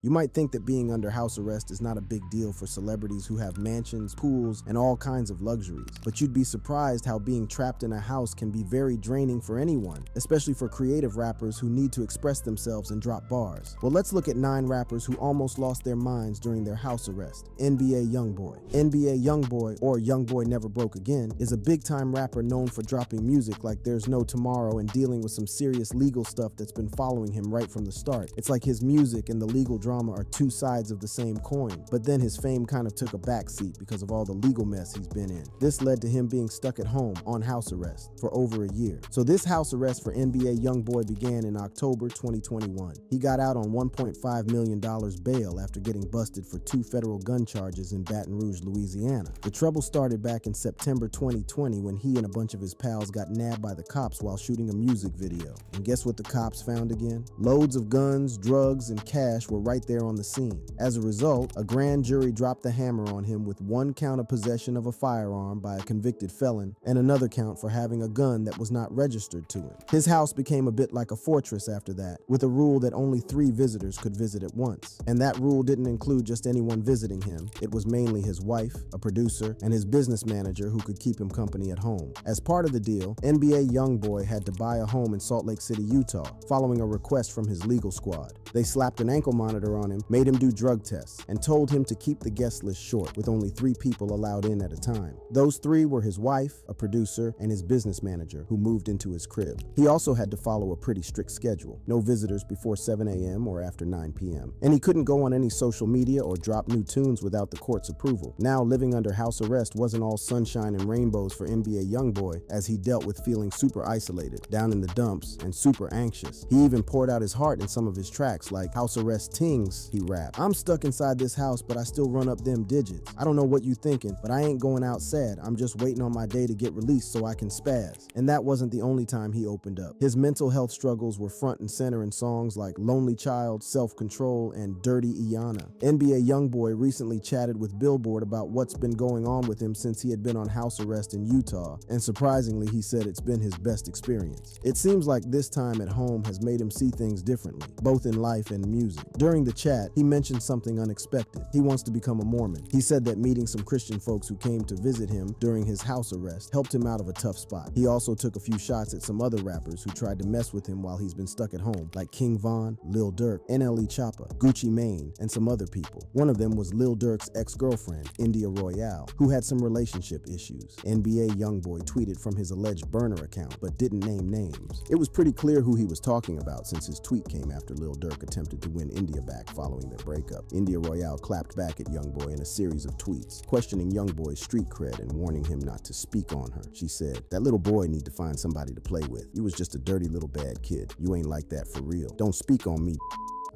You might think that being under house arrest is not a big deal for celebrities who have mansions, pools, and all kinds of luxuries, but you'd be surprised how being trapped in a house can be very draining for anyone, especially for creative rappers who need to express themselves and drop bars. Well, let's look at 9 rappers who almost lost their minds during their house arrest. NBA Youngboy. NBA Youngboy, or Youngboy Never Broke Again, is a big-time rapper known for dropping music like there's no tomorrow and dealing with some serious legal stuff that's been following him right from the start. It's like his music and the legal drama are two sides of the same coin, but then his fame kind of took a backseat because of all the legal mess he's been in. This led to him being stuck at home on house arrest for over a year. So this house arrest for NBA Youngboy began in October 2021. He got out on $1.5 million bail after getting busted for 2 federal gun charges in Baton Rouge, Louisiana. The trouble started back in September 2020 when he and a bunch of his pals got nabbed by the cops while shooting a music video. And guess what the cops found again? Loads of guns, drugs, and cash were right there on the scene. As a result, a grand jury dropped the hammer on him with 1 count of possession of a firearm by a convicted felon and another count for having a gun that was not registered to him. His house became a bit like a fortress after that, with a rule that only 3 visitors could visit at once. And that rule didn't include just anyone visiting him. It was mainly his wife, a producer, and his business manager who could keep him company at home. As part of the deal, NBA Youngboy had to buy a home in Salt Lake City, Utah, following a request from his legal squad. They slapped an ankle monitor on him, made him do drug tests, and told him to keep the guest list short, with only 3 people allowed in at a time. Those 3 were his wife, a producer, and his business manager, who moved into his crib. He also had to follow a pretty strict schedule. No visitors before 7 a.m. or after 9 p.m. And he couldn't go on any social media or drop new tunes without the court's approval. Now, living under house arrest wasn't all sunshine and rainbows for NBA Youngboy, as he dealt with feeling super isolated, down in the dumps, and super anxious. He even poured out his heart in some of his tracks, like House Arrest Tings, he rapped. "I'm stuck inside this house, but I still run up them digits. I don't know what you thinking, but I ain't going out sad. I'm just waiting on my day to get released so I can spaz." And that wasn't the only time he opened up. His mental health struggles were front and center in songs like Lonely Child, Self-Control, and Dirty Iana. NBA Youngboy recently chatted with Billboard about what's been going on with him since he had been on house arrest in Utah, and surprisingly, he said it's been his best experience. It seems like this time at home has made him see things differently, both in life and music. During the chat, he mentioned something unexpected. He wants to become a Mormon. He said that meeting some Christian folks who came to visit him during his house arrest helped him out of a tough spot. He also took a few shots at some other rappers who tried to mess with him while he's been stuck at home, like King Von, Lil Durk, NLE Choppa, Gucci Mane, and some other people. One of them was Lil Durk's ex-girlfriend, India Royale, who had some relationship issues. NBA Youngboy tweeted from his alleged burner account, but didn't name names. It was pretty clear who he was talking about since his tweet came after Lil Durk attempted to win India back following their breakup. India Royale clapped back at Youngboy in a series of tweets, questioning Youngboy's street cred and warning him not to speak on her. She said, "That little boy need to find somebody to play with. You was just a dirty little bad kid. You ain't like that for real. Don't speak on me.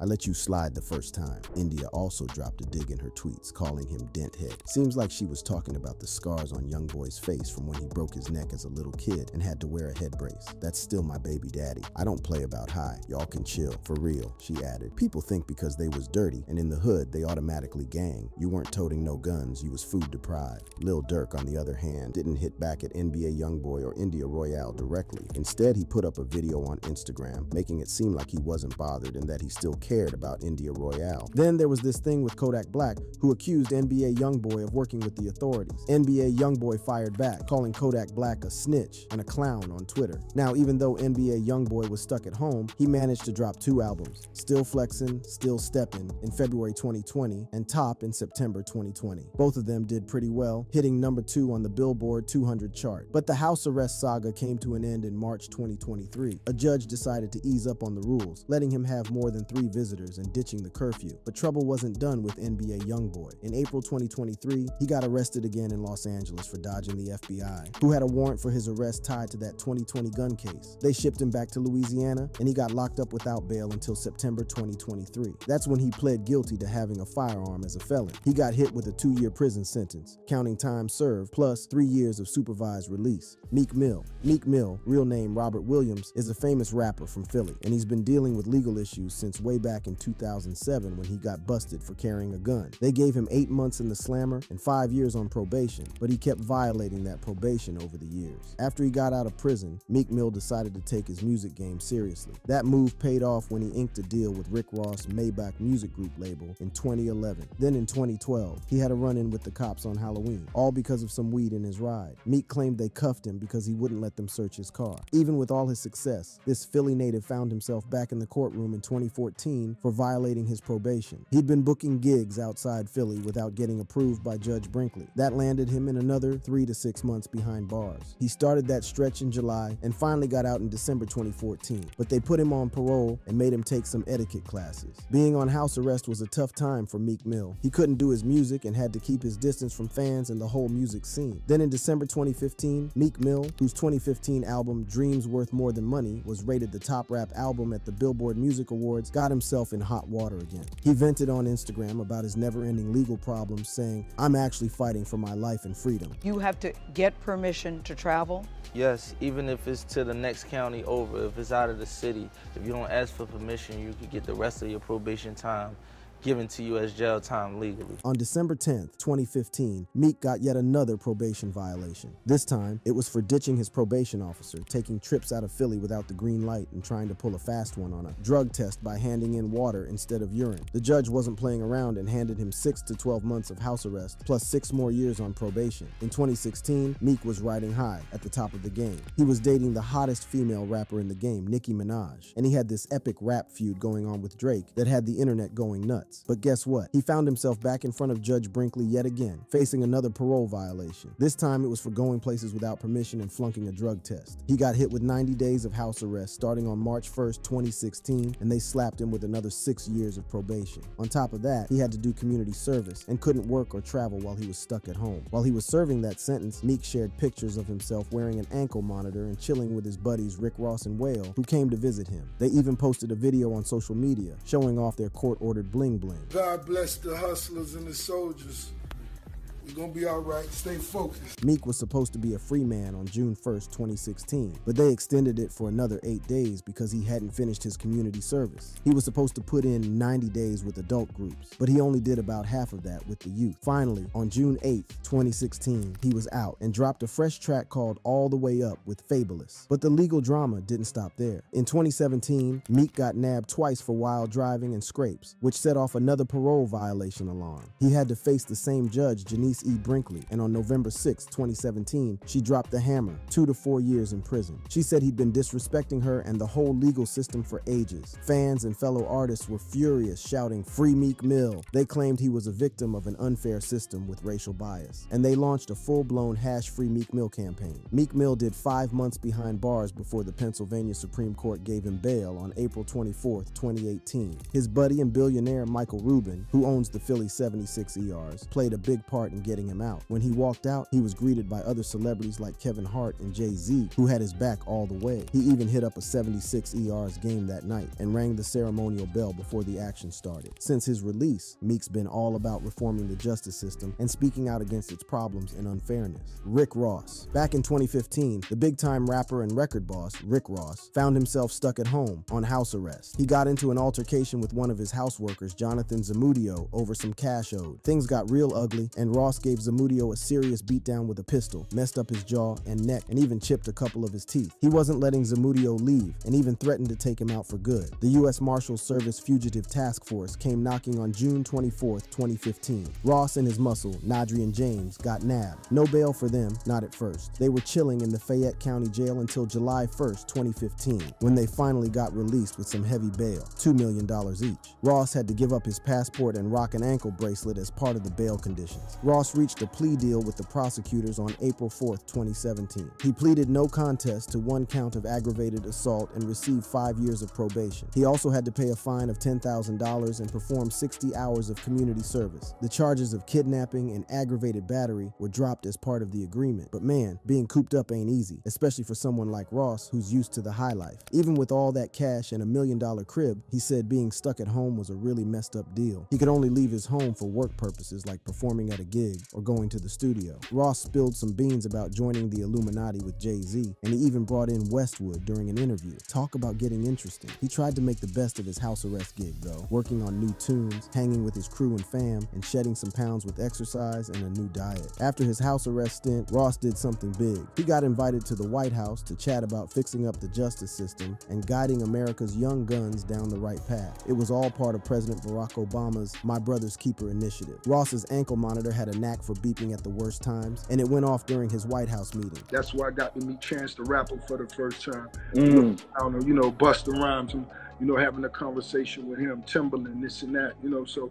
I let you slide the first time." India also dropped a dig in her tweets, calling him Denthead. Seems like she was talking about the scars on Youngboy's face from when he broke his neck as a little kid and had to wear a head brace. "That's still my baby daddy. I don't play about high. Y'all can chill. For real," she added. "People think because they was dirty and in the hood, they automatically gang. You weren't toting no guns. You was food deprived." Lil Durk, on the other hand, didn't hit back at NBA Youngboy or India Royale directly. Instead, he put up a video on Instagram, making it seem like he wasn't bothered and that he still cared about India Royale. Then there was this thing with Kodak Black, who accused NBA Youngboy of working with the authorities. NBA Youngboy fired back, calling Kodak Black a snitch and a clown on Twitter. Now, even though NBA Youngboy was stuck at home, he managed to drop 2 albums, Still Flexin', Still Steppin', in February 2020, and Top in September 2020. Both of them did pretty well, hitting number 2 on the Billboard 200 chart. But the house arrest saga came to an end in March 2023. A judge decided to ease up on the rules, letting him have more than 3 visitors and ditching the curfew. But trouble wasn't done with NBA Youngboy. In April 2023, he got arrested again in Los Angeles for dodging the FBI, who had a warrant for his arrest tied to that 2020 gun case. They shipped him back to Louisiana, and he got locked up without bail until September 2023. That's when he pled guilty to having a firearm as a felon. He got hit with a 2-year prison sentence, counting time served, plus 3 years of supervised release. Meek Mill. Meek Mill, real name Robert Williams, is a famous rapper from Philly, and he's been dealing with legal issues since way back in 2007 when he got busted for carrying a gun. They gave him 8 months in the slammer and 5 years on probation, but he kept violating that probation over the years. After he got out of prison, Meek Mill decided to take his music game seriously. That move paid off when he inked a deal with Rick Ross' Maybach Music Group label in 2011. Then in 2012, he had a run-in with the cops on Halloween, all because of some weed in his ride. Meek claimed they cuffed him because he wouldn't let them search his car. Even with all his success, this Philly native found himself back in the courtroom in 2014 for violating his probation. He'd been booking gigs outside Philly without getting approved by Judge Brinkley. That landed him in another 3 to 6 months behind bars. He started that stretch in July and finally got out in December 2014, but they put him on parole and made him take some etiquette classes. Being on house arrest was a tough time for Meek Mill. He couldn't do his music and had to keep his distance from fans and the whole music scene. Then in December 2015, Meek Mill, whose 2015 album Dreams Worth More Than Money was rated the top rap album at the Billboard Music Awards, got himself in hot water again. He vented on Instagram about his never-ending legal problems, saying, "I'm actually fighting for my life and freedom." You have to get permission to travel? Yes, even if it's to the next county over, if it's out of the city, if you don't ask for permission, you could get the rest of your probation time given to you as jail time legally. On December 10th, 2015, Meek got yet another probation violation. This time, it was for ditching his probation officer, taking trips out of Philly without the green light and trying to pull a fast one on a drug test by handing in water instead of urine. The judge wasn't playing around and handed him 6 to 12 months of house arrest, plus 6 more years on probation. In 2016, Meek was riding high at the top of the game. He was dating the hottest female rapper in the game, Nicki Minaj, and he had this epic rap feud going on with Drake that had the internet going nuts. But guess what? He found himself back in front of Judge Brinkley yet again, facing another parole violation. This time it was for going places without permission and flunking a drug test. He got hit with 90 days of house arrest starting on March 1st, 2016, and they slapped him with another 6 years of probation. On top of that, he had to do community service and couldn't work or travel while he was stuck at home. While he was serving that sentence, Meek shared pictures of himself wearing an ankle monitor and chilling with his buddies Rick Ross and Whale, who came to visit him. They even posted a video on social media showing off their court-ordered bling. God bless the hustlers and the soldiers. We're gonna be all right. Stay focused. Meek was supposed to be a free man on June 1st, 2016, but they extended it for another 8 days because he hadn't finished his community service. He was supposed to put in 90 days with adult groups, but he only did about half of that with the youth. Finally, on June 8th, 2016, he was out and dropped a fresh track called All the Way Up with Fabulous. But the legal drama didn't stop there. In 2017, Meek got nabbed twice for wild driving and scrapes, which set off another parole violation alarm. He had to face the same judge, Janice E. Brinkley, and on November 6, 2017, she dropped the hammer, 2 to 4 years in prison. She said he'd been disrespecting her and the whole legal system for ages. Fans and fellow artists were furious, shouting, "Free Meek Mill." They claimed he was a victim of an unfair system with racial bias, and they launched a full-blown Free Meek Mill campaign. Meek Mill did 5 months behind bars before the Pennsylvania Supreme Court gave him bail on April 24, 2018. His buddy and billionaire Michael Rubin, who owns the Philly 76 ERs, played a big part in getting him out. When he walked out, he was greeted by other celebrities like Kevin Hart and Jay-Z, who had his back all the way. He even hit up a 76 ERs game that night and rang the ceremonial bell before the action started. Since his release, Meek's been all about reforming the justice system and speaking out against its problems and unfairness. Rick Ross. Back in 2015, the big-time rapper and record boss, Rick Ross, found himself stuck at home on house arrest. He got into an altercation with one of his house workers, Jonathan Zamudio, over some cash owed. Things got real ugly, and Ross gave Zamudio a serious beatdown with a pistol, messed up his jaw and neck, and even chipped a couple of his teeth. He wasn't letting Zamudio leave, and even threatened to take him out for good. The U.S. Marshals Service Fugitive Task Force came knocking on June 24, 2015. Ross and his muscle, Nadrian James, got nabbed. No bail for them, not at first. They were chilling in the Fayette County Jail until July 1st, 2015, when they finally got released with some heavy bail, $2 million each. Ross had to give up his passport and rock an ankle bracelet as part of the bail conditions. Ross reached a plea deal with the prosecutors on April 4th, 2017. He pleaded no contest to 1 count of aggravated assault and received 5 years of probation. He also had to pay a fine of $10,000 and perform 60 hours of community service. The charges of kidnapping and aggravated battery were dropped as part of the agreement. But man, being cooped up ain't easy, especially for someone like Ross who's used to the high life. Even with all that cash and $1 million crib, he said being stuck at home was a really messed up deal. He could only leave his home for work purposes like performing at a gig. gig or going to the studio. Ross spilled some beans about joining the Illuminati with Jay-Z, and he even brought in Westwood during an interview. Talk about getting interesting. He tried to make the best of his house arrest gig though, working on new tunes, hanging with his crew and fam, and shedding some pounds with exercise and a new diet. After his house arrest stint, Ross did something big. He got invited to the White House to chat about fixing up the justice system and guiding America's young guns down the right path. It was all part of President Barack Obama's My Brother's Keeper initiative. Ross's ankle monitor had a knack for beeping at the worst times, and it went off during his White House meeting. That's why I got to meet Chance the Rapper for the first time. I don't know, you know, Busta Rhymes, you know, having a conversation with him, Timberland, this and that, you know, so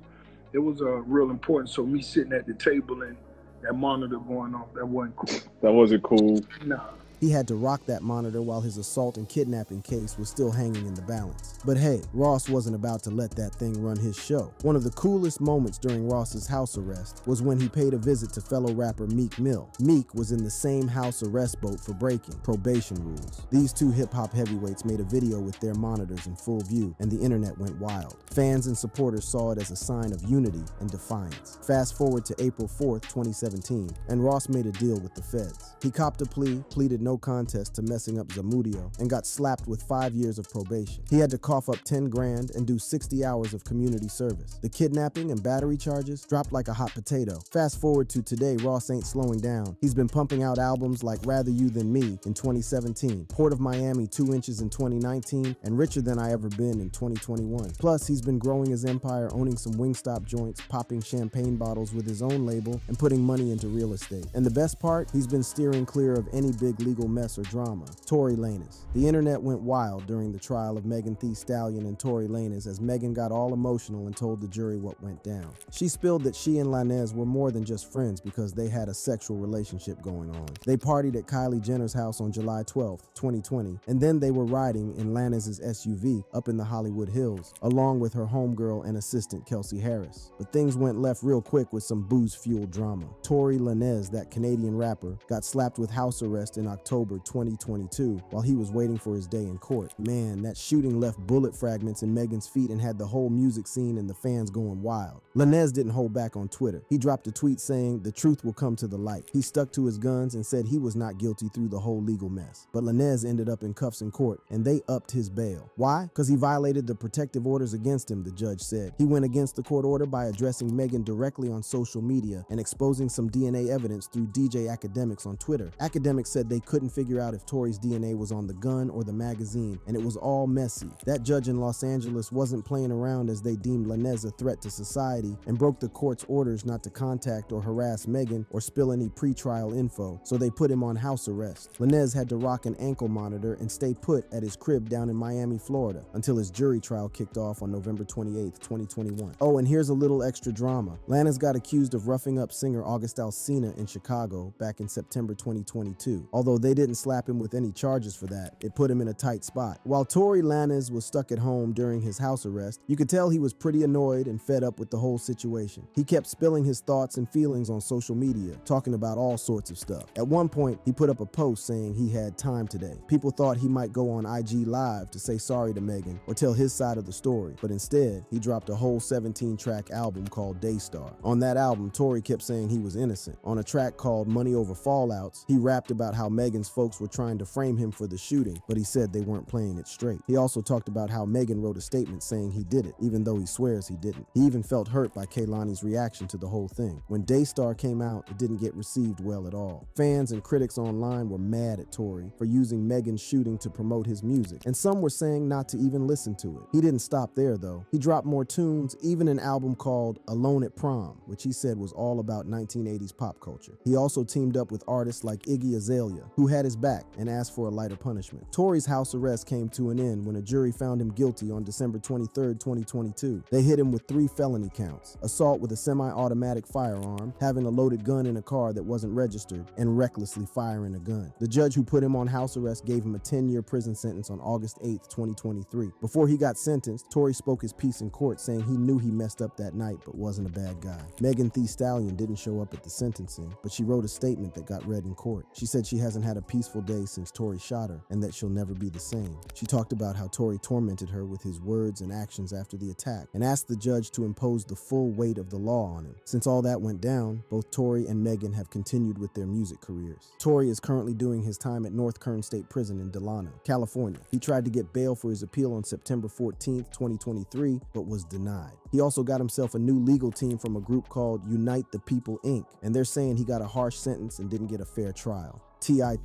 it was real important. So me sitting at the table and that monitor going off, that wasn't cool. That wasn't cool. Nah. He had to rock that monitor while his assault and kidnapping case was still hanging in the balance. But hey, Ross wasn't about to let that thing run his show. One of the coolest moments during Ross's house arrest was when he paid a visit to fellow rapper Meek Mill. Meek was in the same house arrest boat for breaking probation rules. These two hip-hop heavyweights made a video with their monitors in full view, and the internet went wild. Fans and supporters saw it as a sign of unity and defiance. Fast forward to April 4th, 2017, and Ross made a deal with the feds. He copped a plea, pleaded no contest to messing up Zamudio, and got slapped with 5 years of probation. He had to cough up 10 grand and do 60 hours of community service. The kidnapping and battery charges dropped like a hot potato. Fast forward to today, Ross ain't slowing down. He's been pumping out albums like Rather You Than Me in 2017, Port of Miami 2 Inches in 2019, and Richer Than I Ever Been in 2021. Plus, he's been growing his empire, owning some Wingstop joints, popping champagne bottles with his own label, and putting money into real estate. And the best part, he's been steering clear of any big legal mess or drama. Tory Lanez. The internet went wild during the trial of Megan Thee Stallion and Tory Lanez as Megan got all emotional and told the jury what went down. She spilled that she and Lanez were more than just friends because they had a sexual relationship going on. They partied at Kylie Jenner's house on July 12th, 2020, and then they were riding in Lanez's SUV up in the Hollywood Hills, along with her homegirl and assistant Kelsey Harris. But things went left real quick with some booze-fueled drama. Tory Lanez, that Canadian rapper, got slapped with house arrest in October 2022 while he was waiting for his day in court. Man, that shooting left bullet fragments in Megan's feet and had the whole music scene and the fans going wild. Lanez didn't hold back on Twitter. He dropped a tweet saying the truth will come to the light. He stuck to his guns and said he was not guilty through the whole legal mess. But Lanez ended up in cuffs in court and they upped his bail. Why? Because he violated the protective orders against him, the judge said. He went against the court order by addressing Megan directly on social media and exposing some DNA evidence through DJ Academics on Twitter. Academics said they couldn't figure out if Tory's DNA was on the gun or the magazine, and it was all messy. That judge in Los Angeles wasn't playing around as they deemed Lanez a threat to society and broke the court's orders not to contact or harass Megan or spill any pre-trial info, so they put him on house arrest. Lanez had to rock an ankle monitor and stay put at his crib down in Miami, Florida, until his jury trial kicked off on November 28th, 2021. Oh, and here's a little extra drama. Lanez got accused of roughing up singer August Alsina in Chicago back in September 2022. Although they didn't slap him with any charges for that, it put him in a tight spot. While Tory Lanez was stuck at home during his house arrest, you could tell he was pretty annoyed and fed up with the whole situation. He kept spilling his thoughts and feelings on social media, talking about all sorts of stuff. At one point, he put up a post saying he had time today. People thought he might go on IG Live to say sorry to Megan or tell his side of the story, but instead, he dropped a whole 17-track album called Daystar. On that album, Tory kept saying he was innocent. On a track called Money Over Fallouts, he rapped about how Megan's folks were trying to frame him for the shooting, but he said they weren't playing it straight. He also talked about how Megan wrote a statement saying he did it, even though he swears he didn't. He even felt hurt by Kehlani's reaction to the whole thing. When Daystar came out, it didn't get received well at all. Fans and critics online were mad at Tory for using Megan's shooting to promote his music, and some were saying not to even listen to it. He didn't stop there though. He dropped more tunes, even an album called Alone at Prom, which he said was all about 1980s pop culture. He also teamed up with artists like Iggy Azalea, who had his back and asked for a lighter punishment. Tory's house arrest came to an end when a jury found him guilty on December 23, 2022. They hit him with 3 felony counts: assault with a semi-automatic firearm, having a loaded gun in a car that wasn't registered, and recklessly firing a gun. The judge who put him on house arrest gave him a 10-year prison sentence on August 8, 2023. Before he got sentenced, Tory spoke his piece in court saying he knew he messed up that night but wasn't a bad guy. Megan Thee Stallion didn't show up at the sentencing, but she wrote a statement that got read in court. She said she hasn't had had a peaceful day since Tory shot her and that she'll never be the same. She talked about how Tory tormented her with his words and actions after the attack and asked the judge to impose the full weight of the law on him. Since all that went down, both Tory and Megan have continued with their music careers. Tory is currently doing his time at North Kern State Prison in Delano, California. He tried to get bail for his appeal on September 14, 2023, but was denied. He also got himself a new legal team from a group called Unite the People, Inc., and they're saying he got a harsh sentence and didn't get a fair trial. T.I.,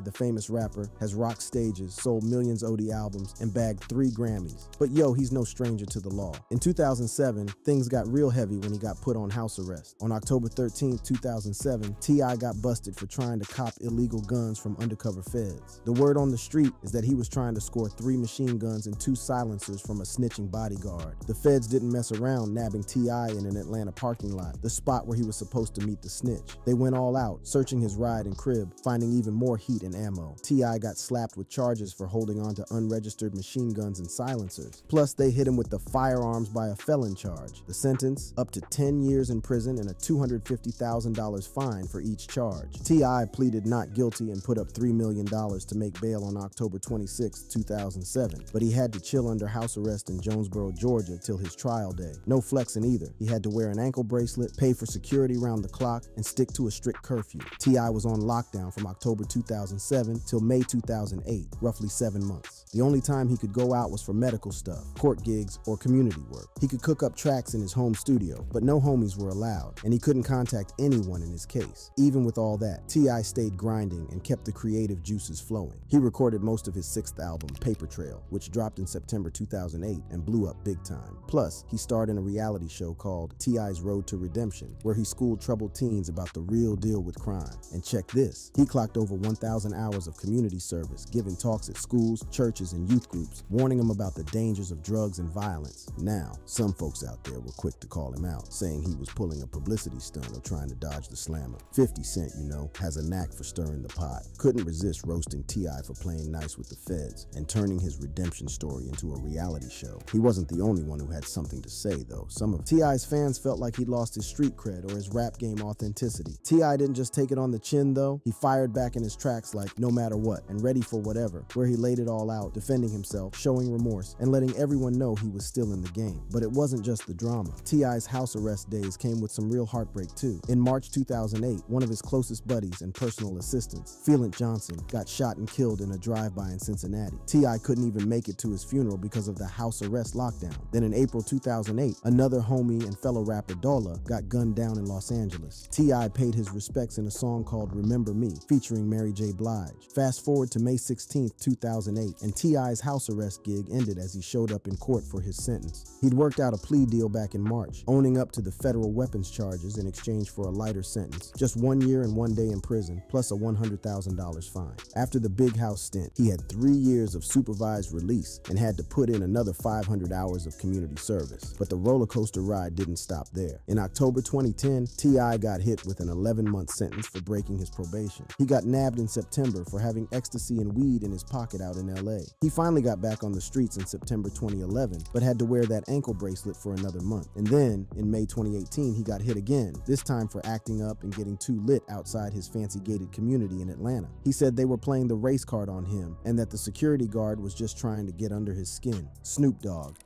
the famous rapper, has rocked stages, sold millions of OD albums, and bagged 3 Grammys. But yo, he's no stranger to the law. In 2007, things got real heavy when he got put on house arrest. On October 13, 2007, T.I. got busted for trying to cop illegal guns from undercover feds. The word on the street is that he was trying to score 3 machine guns and 2 silencers from a snitching bodyguard. The feds didn't mess around, nabbing T.I. in an Atlanta parking lot, the spot where he was supposed to meet the snitch. They went all out, searching his ride and crib, finding even more heat and ammo. T.I. got slapped with charges for holding on to unregistered machine guns and silencers. Plus, they hit him with the firearms by a felon charge. The sentence, up to 10 years in prison and a $250,000 fine for each charge. T.I. pleaded not guilty and put up $3 million to make bail on October 26, 2007, but he had to chill under house arrest in Jonesboro, Georgia till his trial day. No flexing either. He had to wear an ankle bracelet, pay for security round the clock, and stick to a strict curfew. T.I. was on lockdown from October 2007 till May 2008, roughly 7 months. The only time he could go out was for medical stuff, court gigs, or community work. He could cook up tracks in his home studio, but no homies were allowed, and he couldn't contact anyone in his case. Even with all that, T.I. stayed grinding and kept the creative juices flowing. He recorded most of his 6th album, Paper Trail, which dropped in September 2008 and blew up big time. Plus, he starred in a reality show called T.I.'s Road to Redemption, where he schooled troubled teens about the real deal with crime. And check this, he clocked over 1,000 hours of community service, giving talks at schools, churches, and youth groups, warning them about the dangers of drugs and violence. Now, some folks out there were quick to call him out, saying he was pulling a publicity stunt or trying to dodge the slammer. 50 Cent, you know, has a knack for stirring the pot. Couldn't resist roasting T.I. for playing nice with the feds and turning his redemption story into a reality show. He wasn't the only one who had something to say, though. Some of T.I.'s fans felt like he'd lost his street cred or his rap game authenticity. T.I. didn't just take it on the chin, though. He fired back in his tracks like No Matter What and Ready for Whatever, where he laid it all out, defending himself, showing remorse, and letting everyone know he was still in the game. But it wasn't just the drama. T.I.'s house arrest days came with some real heartbreak too. In March 2008, one of his closest buddies and personal assistants, Phelan Johnson, got shot and killed in a drive-by in Cincinnati. T.I. couldn't even make it to his funeral because of the house arrest lockdown. Then in April 2008, another homie and fellow rapper Dolla got gunned down in Los Angeles. T.I. paid his respects in a song called Remember Me, featuring Mary J. Blige. Fast forward to May 16, 2008, and T.I.'s house arrest gig ended as he showed up in court for his sentence. He'd worked out a plea deal back in March, owning up to the federal weapons charges in exchange for a lighter sentence, just 1 year and 1 day in prison, plus a $100,000 fine. After the big house stint, he had 3 years of supervised release and had to put in another 500 hours of community service. But the roller coaster ride didn't stop there. In October 2010, T.I. got hit with an 11-month sentence for breaking his probation. He got nabbed in September for having ecstasy and weed in his pocket out in LA. He finally got back on the streets in September 2011, but had to wear that ankle bracelet for another month. And then, in May 2018, he got hit again, this time for acting up and getting too lit outside his fancy gated community in Atlanta. He said they were playing the race card on him and that the security guard was just trying to get under his skin. Snoop Dogg,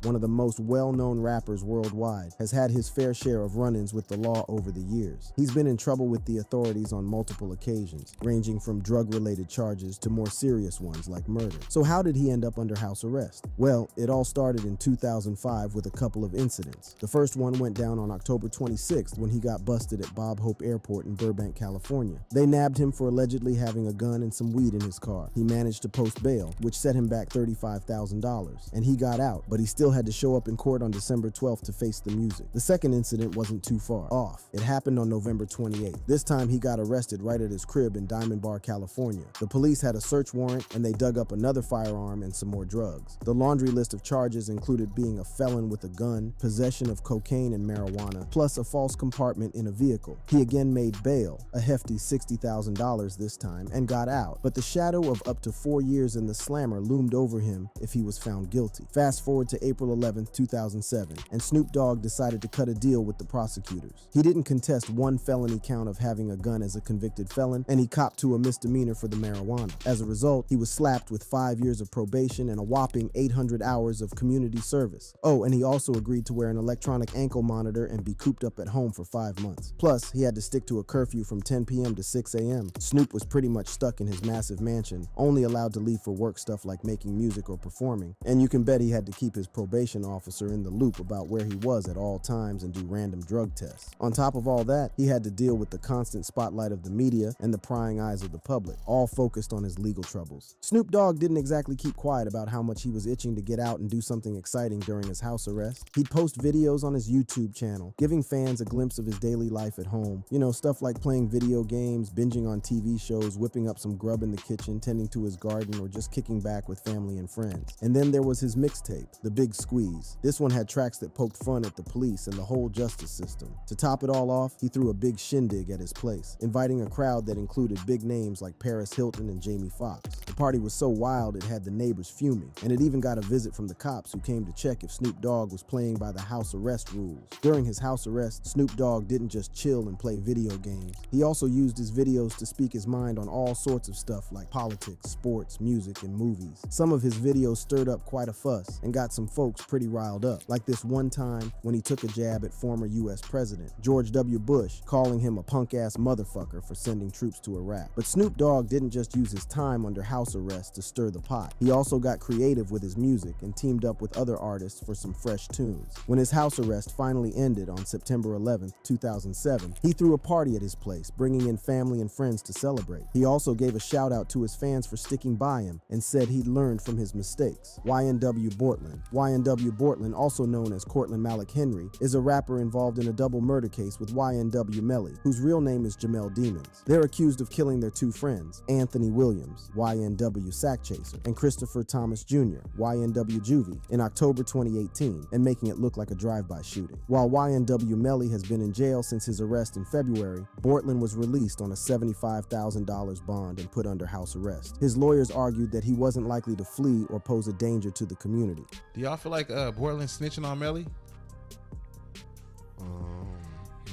one of the most well-known rappers worldwide, has had his fair share of run-ins with the law over the years. He's been in trouble with the authorities on multiple occasions, ranging from drug-related charges to more serious ones like murder. So how did he end up under house arrest? Well, it all started in 2005 with a couple of incidents. The first one went down on October 26th when he got busted at Bob Hope Airport in Burbank, California. They nabbed him for allegedly having a gun and some weed in his car. He managed to post bail, which set him back $35,000, and he got out, but he still had to show up in court on December 12th to face the music. The second incident wasn't too far off. It happened on November 28th. This time he got arrested right at his crib in Diamond Bar, California. The police had a search warrant and they dug up a another firearm, and some more drugs. The laundry list of charges included being a felon with a gun, possession of cocaine and marijuana, plus a false compartment in a vehicle. He again made bail, a hefty $60,000 this time, and got out, but the shadow of up to 4 years in the slammer loomed over him if he was found guilty. Fast forward to April 11, 2007, and Snoop Dogg decided to cut a deal with the prosecutors. He didn't contest one felony count of having a gun as a convicted felon, and he copped to a misdemeanor for the marijuana. As a result, he was slapped with 5 years of probation and a whopping 800 hours of community service. Oh, and he also agreed to wear an electronic ankle monitor and be cooped up at home for 5 months. Plus, he had to stick to a curfew from 10 p.m. to 6 a.m. Snoop was pretty much stuck in his massive mansion, only allowed to leave for work stuff like making music or performing, and you can bet he had to keep his probation officer in the loop about where he was at all times and do random drug tests. On top of all that, he had to deal with the constant spotlight of the media and the prying eyes of the public, all focused on his legal troubles. Snoop Dogg didn't exactly keep quiet about how much he was itching to get out and do something exciting during his house arrest. He'd post videos on his YouTube channel, giving fans a glimpse of his daily life at home. You know, stuff like playing video games, binging on TV shows, whipping up some grub in the kitchen, tending to his garden, or just kicking back with family and friends. And then there was his mixtape, The Big Squeeze. This one had tracks that poked fun at the police and the whole justice system. To top it all off, he threw a big shindig at his place, inviting a crowd that included big names like Paris Hilton and Jamie Foxx. The party was so wild it had the neighbors fuming, and it even got a visit from the cops who came to check if Snoop Dogg was playing by the house arrest rules. During his house arrest, Snoop Dogg didn't just chill and play video games. He also used his videos to speak his mind on all sorts of stuff like politics, sports, music, and movies. Some of his videos stirred up quite a fuss and got some folks pretty riled up, like this one time when he took a jab at former US President George W. Bush, calling him a punk-ass motherfucker for sending troops to Iraq. But Snoop Dogg didn't just use his time under house arrest to stir the pot. He also got creative with his music and teamed up with other artists for some fresh tunes. When his house arrest finally ended on September 11, 2007, he threw a party at his place, bringing in family and friends to celebrate. He also gave a shout out to his fans for sticking by him and said he'd learned from his mistakes. YNW Borland. YNW Borland, also known as Cortland Malik Henry, is a rapper involved in a double murder case with YNW Melly, whose real name is Jamel Demons. They're accused of killing their two friends, Anthony Williams, YNW Sack Chaser, and Christopher Thomas Jr., YNW Juvie, in October 2018, and making it look like a drive-by shooting. While YNW Melly has been in jail since his arrest in February, Bortland was released on a $75,000 bond and put under house arrest. His lawyers argued that he wasn't likely to flee or pose a danger to the community. Do y'all feel like Borland snitching on Melly?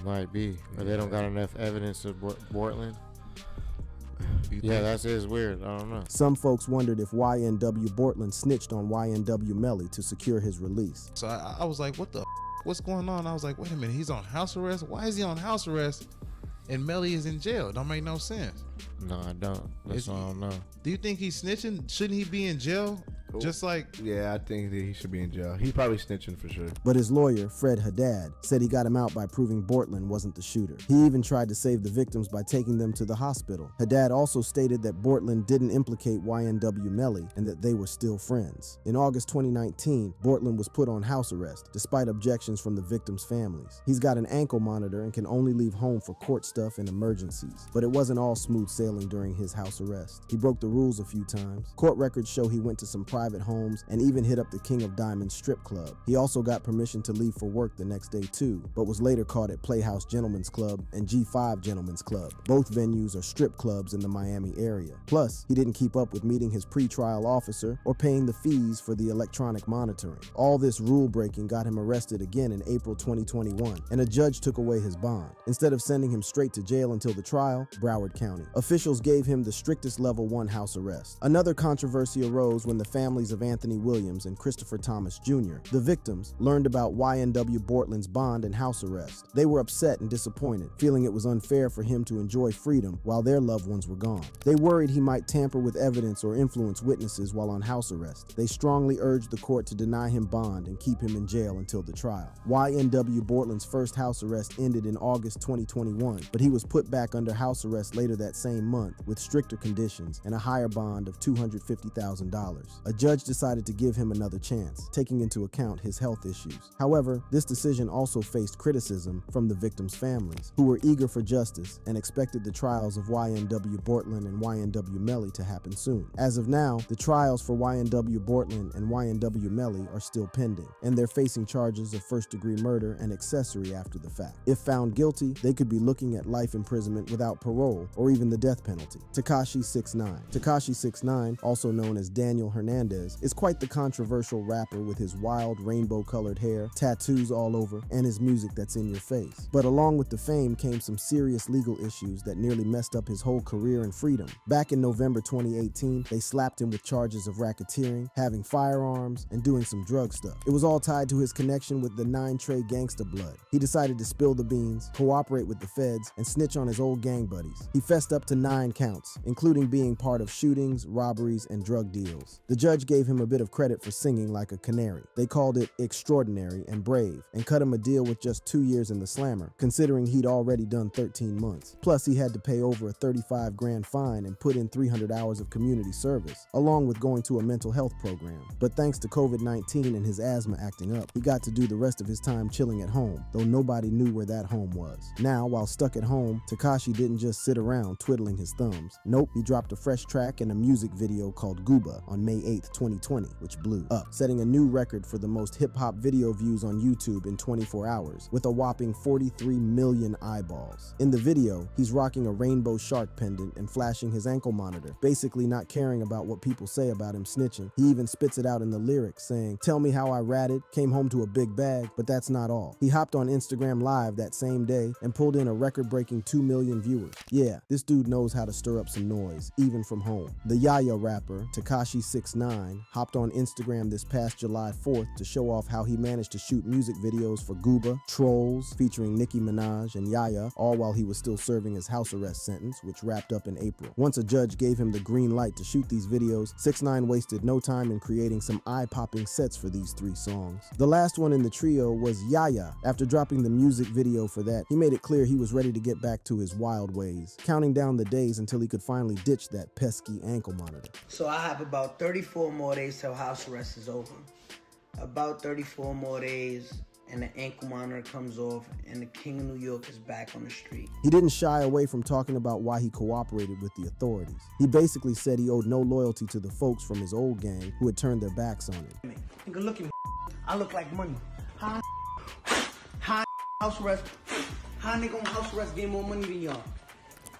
Might be, but they don't got enough evidence of Bortland. Yeah, that's weird. I don't know. Some folks wondered if YNW Borland snitched on YNW Melly to secure his release. So I was like, what's going on? I was like, wait a minute, he's on house arrest? Why is he on house arrest and Melly is in jail? Don't make no sense. No, I don't. That's all I don't know. Do you think he's snitching? Shouldn't he be in jail? Just like... Yeah, I think that he should be in jail. He's probably snitching for sure. But his lawyer, Fred Haddad, said he got him out by proving Bortland wasn't the shooter. He even tried to save the victims by taking them to the hospital. Haddad also stated that Bortland didn't implicate YNW Melly and that they were still friends. In August 2019, Bortland was put on house arrest, despite objections from the victims' families. He's got an ankle monitor and can only leave home for court stuff and emergencies. But it wasn't all smooth sailing during his house arrest. He broke the rules a few times. Court records show he went to some private homes and even hit up the King of Diamonds strip club. He also got permission to leave for work the next day too, but was later caught at Playhouse Gentlemen's Club and G5 Gentlemen's Club. Both venues are strip clubs in the Miami area. Plus, he didn't keep up with meeting his pretrial officer or paying the fees for the electronic monitoring. All this rule breaking got him arrested again in April 2021, and a judge took away his bond. Instead of sending him straight to jail until the trial, Broward County officials gave him the strictest level 1 house arrest. Another controversy arose when the families of Anthony Williams and Christopher Thomas Jr., the victims, learned about YNW Bortland's bond and house arrest. They were upset and disappointed, feeling it was unfair for him to enjoy freedom while their loved ones were gone. They worried he might tamper with evidence or influence witnesses while on house arrest. They strongly urged the court to deny him bond and keep him in jail until the trial. YNW Bortland's first house arrest ended in August 2021, but he was put back under house arrest later that same month with stricter conditions and a higher bond of $250,000. A judge decided to give him another chance, taking into account his health issues. However, this decision also faced criticism from the victims' families, who were eager for justice and expected the trials of YNW Borland and YNW Melly to happen soon. As of now, the trials for YNW Borland and YNW Melly are still pending, and they're facing charges of first-degree murder and accessory after the fact. If found guilty, they could be looking at life imprisonment without parole or even the death penalty. Tekashi 6ix9ine. Tekashi 6ix9ine, also known as Daniel Hernandez, is quite the controversial rapper with his wild rainbow-colored hair, tattoos all over, and his music that's in your face. But along with the fame came some serious legal issues that nearly messed up his whole career and freedom. Back in November 2018, they slapped him with charges of racketeering, having firearms, and doing some drug stuff. It was all tied to his connection with the 9 Trey gangsta blood. He decided to spill the beans, cooperate with the feds, and snitch on his old gang buddies. He fessed up to 9 counts, including being part of shootings, robberies, and drug deals. The judge gave him a bit of credit for singing like a canary. They called it extraordinary and brave, and cut him a deal with just 2 years in the slammer, considering he'd already done 13 months. Plus, he had to pay over a 35 grand fine and put in 300 hours of community service, along with going to a mental health program. But thanks to COVID-19 and his asthma acting up, he got to do the rest of his time chilling at home, though nobody knew where that home was. Now, while stuck at home, Tekashi didn't just sit around twiddling his thumbs. Nope, he dropped a fresh track and a music video called Gooba on May 8th, 2020, which blew up, setting a new record for the most hip-hop video views on YouTube in 24 hours, with a whopping 43 million eyeballs. In the video, he's rocking a rainbow shark pendant and flashing his ankle monitor, basically not caring about what people say about him snitching. He even spits it out in the lyrics, saying, "Tell me how I ratted, came home to a big bag, but that's not all." He hopped on Instagram Live that same day and pulled in a record-breaking 2 million viewers. Yeah, this dude knows how to stir up some noise, even from home. The Yaya rapper, Tekashi 6ix9ine, hopped on Instagram this past July 4th to show off how he managed to shoot music videos for Gooba, Trolls, featuring Nicki Minaj and Yaya, all while he was still serving his house arrest sentence, which wrapped up in April. Once a judge gave him the green light to shoot these videos, 6ix9ine wasted no time in creating some eye-popping sets for these 3 songs. The last one in the trio was Yaya. After dropping the music video for that, he made it clear he was ready to get back to his wild ways, counting down the days until he could finally ditch that pesky ankle monitor. So I have about 34 more days till house arrest is over. About 34 more days and the ankle monitor comes off and the King of New York is back on the street. He didn't shy away from talking about why he cooperated with the authorities. He basically said he owed no loyalty to the folks from his old gang who had turned their backs on him. Nigga, look at me. I look like money. How house arrest? How nigga on house arrest get more money than y'all?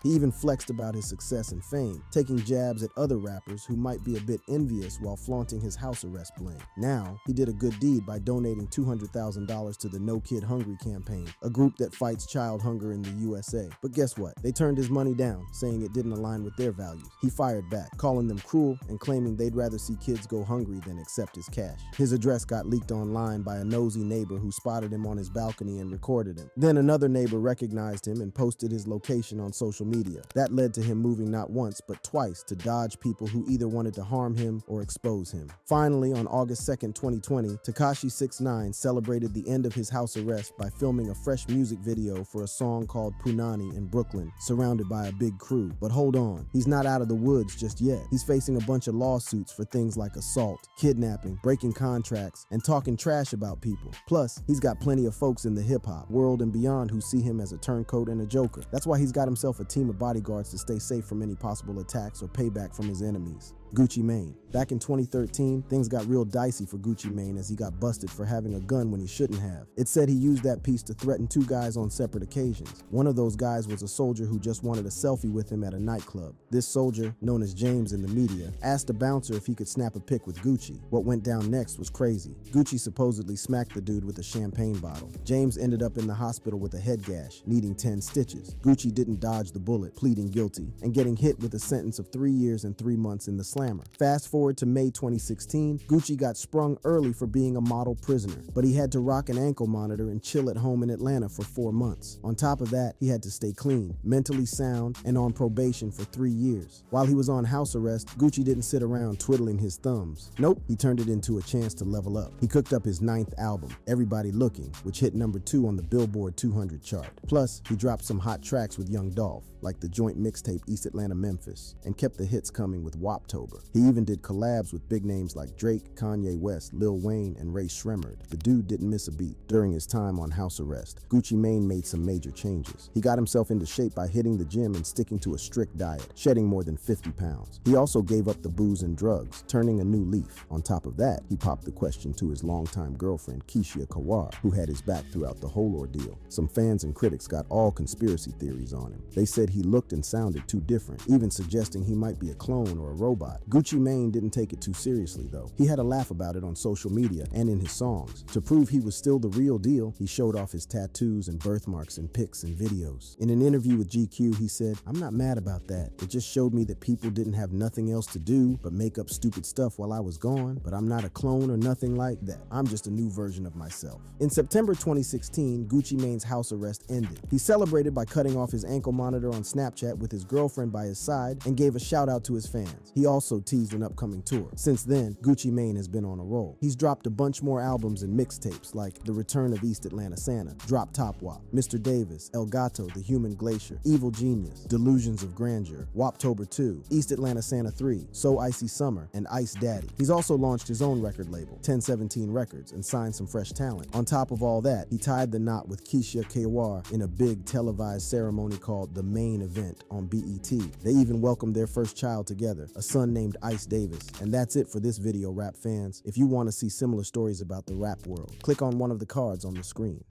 He even flexed about his success and fame, taking jabs at other rappers who might be a bit envious while flaunting his house arrest bling. Now, he did a good deed by donating $200,000 to the No Kid Hungry campaign, a group that fights child hunger in the USA. But guess what? They turned his money down, saying it didn't align with their values. He fired back, calling them cruel and claiming they'd rather see kids go hungry than accept his cash. His address got leaked online by a nosy neighbor who spotted him on his balcony and recorded him. Then another neighbor recognized him and posted his location on social media. That led to him moving not once, but twice to dodge people who either wanted to harm him or expose him. Finally, on August 2nd, 2020, Tekashi 6ix9ine celebrated the end of his house arrest by filming a fresh music video for a song called Punani in Brooklyn, surrounded by a big crew. But hold on, he's not out of the woods just yet. He's facing a bunch of lawsuits for things like assault, kidnapping, breaking contracts, and talking trash about people. Plus, he's got plenty of folks in the hip-hop world and beyond who see him as a turncoat and a joker. That's why he's got himself a team of bodyguards to stay safe from any possible attacks or payback from his enemies. Gucci Mane. Back in 2013, things got real dicey for Gucci Mane as he got busted for having a gun when he shouldn't have. It said he used that piece to threaten 2 guys on separate occasions. One of those guys was a soldier who just wanted a selfie with him at a nightclub. This soldier, known as James in the media, asked a bouncer if he could snap a pic with Gucci. What went down next was crazy. Gucci supposedly smacked the dude with a champagne bottle. James ended up in the hospital with a head gash, needing 10 stitches. Gucci didn't dodge the bullet, pleading guilty, and getting hit with a sentence of 3 years and 3 months in the slammer. Fast forward to May 2016, Gucci got sprung early for being a model prisoner, but he had to rock an ankle monitor and chill at home in Atlanta for 4 months. On top of that, he had to stay clean, mentally sound, and on probation for 3 years. While he was on house arrest, Gucci didn't sit around twiddling his thumbs. Nope, he turned it into a chance to level up. He cooked up his 9th album, Everybody Looking, which hit #2 on the Billboard 200 chart. Plus, he dropped some hot tracks with Young Dolph, like the joint mixtape East Atlanta Memphis, and kept the hits coming with WAPTO sober. He even did collabs with big names like Drake, Kanye West, Lil Wayne, and Ray Shremmerd. The dude didn't miss a beat. During his time on house arrest, Gucci Mane made some major changes. He got himself into shape by hitting the gym and sticking to a strict diet, shedding more than 50 pounds. He also gave up the booze and drugs, turning a new leaf. On top of that, he popped the question to his longtime girlfriend, Keisha Kawar, who had his back throughout the whole ordeal. Some fans and critics got all conspiracy theories on him. They said he looked and sounded too different, even suggesting he might be a clone or a robot. Gucci Mane didn't take it too seriously though. He had a laugh about it on social media and in his songs. To prove he was still the real deal, he showed off his tattoos and birthmarks in pics and videos. In an interview with GQ, he said, "I'm not mad about that. It just showed me that people didn't have nothing else to do but make up stupid stuff while I was gone, but I'm not a clone or nothing like that. I'm just a new version of myself." In September 2016, Gucci Mane's house arrest ended. He celebrated by cutting off his ankle monitor on Snapchat with his girlfriend by his side and gave a shout out to his fans. He also teased an upcoming tour. Since then, Gucci Mane has been on a roll. He's dropped a bunch more albums and mixtapes like The Return of East Atlanta Santa, Drop Top Wop, Mr. Davis, El Gato, The Human Glacier, Evil Genius, Delusions of Grandeur, Woptober 2, East Atlanta Santa 3, So Icy Summer, and Ice Daddy. He's also launched his own record label, 1017 Records, and signed some fresh talent. On top of all that, he tied the knot with Keisha Kawar in a big televised ceremony called The Main Event on BET. They even welcomed their first child together, a son named Ice Davis. And that's it for this video, rap fans. If you want to see similar stories about the rap world, click on one of the cards on the screen.